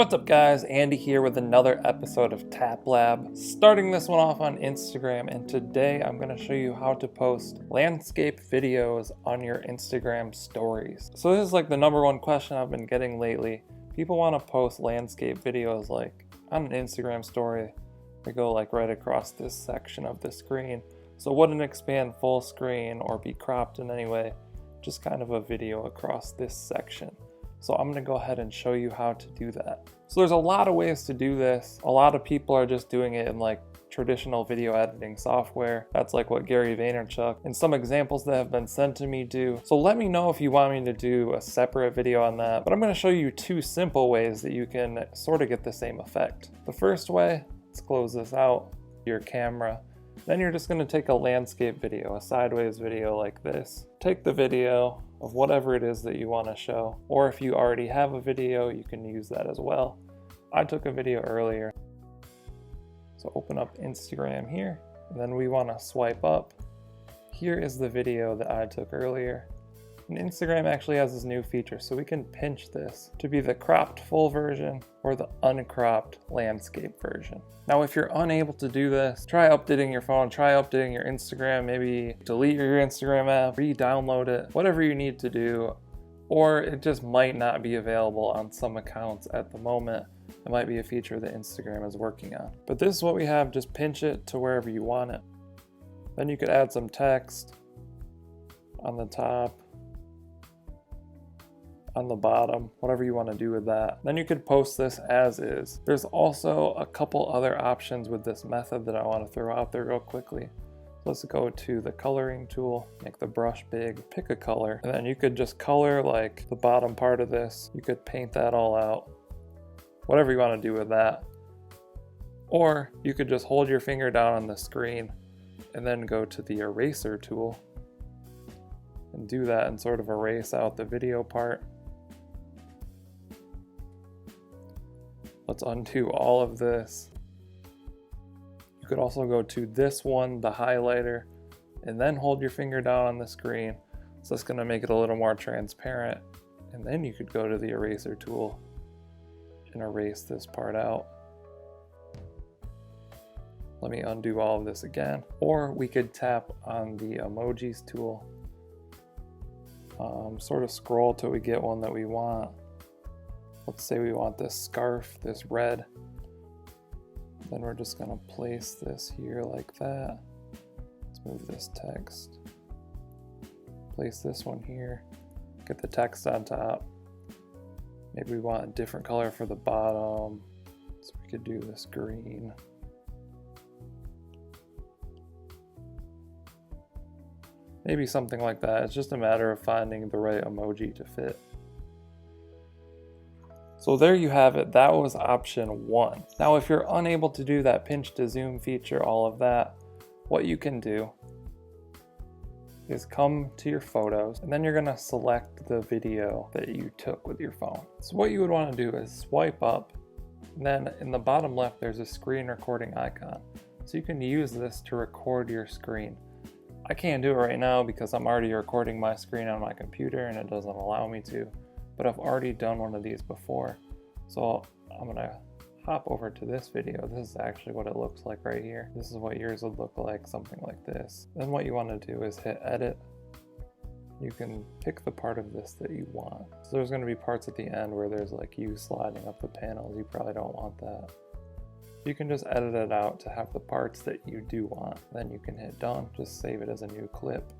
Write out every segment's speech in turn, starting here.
What's up guys, Andy here with another episode of Tap Lab. Starting this one off on Instagram, and today I'm going to show you how to post landscape videos on your Instagram stories. So this is like the number one question I've been getting lately. People want to post landscape videos like on an Instagram story. They go like right across this section of the screen. So wouldn't expand full screen or be cropped in any way, just kind of a video across this section. So I'm gonna go ahead and show you how to do that. So there's a lot of ways to do this. A lot of people are just doing it in like traditional video editing software. That's like what Gary Vaynerchuk and some examples that have been sent to me do. So let me know if you want me to do a separate video on that. But I'm gonna show you two simple ways that you can sort of get the same effect. The first way, let's close this out, your camera. Then you're just gonna take a landscape video, a sideways video like this. Take the video of whatever it is that you wanna show, or if you already have a video, you can use that as well. I took a video earlier. So open up Instagram here, and then we wanna swipe up. Here is the video that I took earlier. And Instagram actually has this new feature, so we can pinch this to be the cropped full version or the uncropped landscape version. Now, if you're unable to do this, try updating your phone, try updating your Instagram, maybe delete your Instagram app, re-download it, whatever you need to do, or it just might not be available on some accounts at the moment. It might be a feature that Instagram is working on. But this is what we have, just pinch it to wherever you want it. Then you could add some text on the top, on the bottom, whatever you want to do with that. Then you could post this as is. There's also a couple other options with this method that I want to throw out there real quickly. So let's go to the coloring tool, make the brush big, pick a color, and then you could just color like the bottom part of this. You could paint that all out, whatever you want to do with that. Or you could just hold your finger down on the screen and then go to the eraser tool and do that and sort of erase out the video part. Let's undo all of this. You could also go to this one, the highlighter, and then hold your finger down on the screen. So that's gonna make it a little more transparent. And then you could go to the eraser tool and erase this part out. Let me undo all of this again. Or we could tap on the emojis tool. Sort of scroll till we get one that we want. Let's say we want this scarf, this red. Then we're just gonna place this here like that. Let's move this text. Place this one here. Get the text on top. Maybe we want a different color for the bottom. So we could do this green. Maybe something like that. It's just a matter of finding the right emoji to fit. So there you have it. That was option one. Now, if you're unable to do that pinch to zoom feature, all of that, what you can do is come to your photos, and then you're gonna select the video that you took with your phone. So what you would wanna do is swipe up, and then in the bottom left, there's a screen recording icon. So you can use this to record your screen. I can't do it right now because I'm already recording my screen on my computer and it doesn't allow me to, but I've already done one of these before. So I'm gonna hop over to this video. This is actually what it looks like right here. This is what yours would look like, something like this. Then what you wanna do is hit edit. You can pick the part of this that you want. So there's gonna be parts at the end where there's like you sliding up the panels. You probably don't want that. You can just edit it out to have the parts that you do want. Then you can hit done, just save it as a new clip.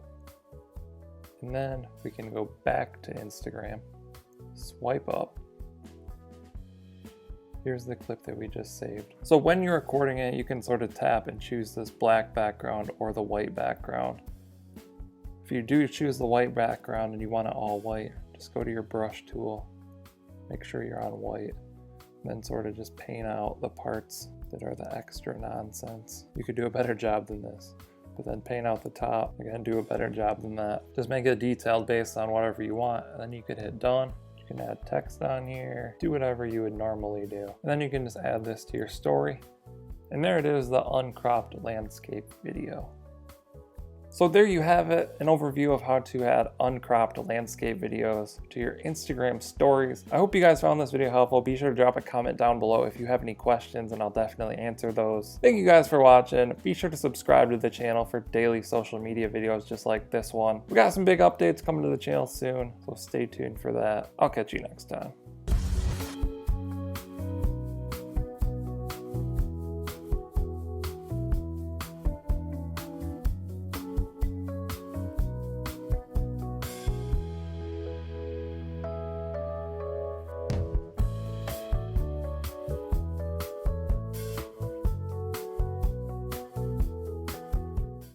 And then we can go back to Instagram, swipe up. Here's the clip that we just saved. So when you're recording it, you can sort of tap and choose this black background or the white background. If you do choose the white background and you want it all white, just go to your brush tool, make sure you're on white. Then sort of just paint out the parts that are the extra nonsense. You could do a better job than this, but then paint out the top. Again, do a better job than that. Just make it detailed based on whatever you want, and then you could hit done. You can add text on here, do whatever you would normally do. And then you can just add this to your story. And there it is, the uncropped landscape video. So there you have it, an overview of how to add uncropped landscape videos to your Instagram stories. I hope you guys found this video helpful. Be sure to drop a comment down below if you have any questions and I'll definitely answer those. Thank you guys for watching. Be sure to subscribe to the channel for daily social media videos just like this one. We got some big updates coming to the channel soon, so stay tuned for that. I'll catch you next time.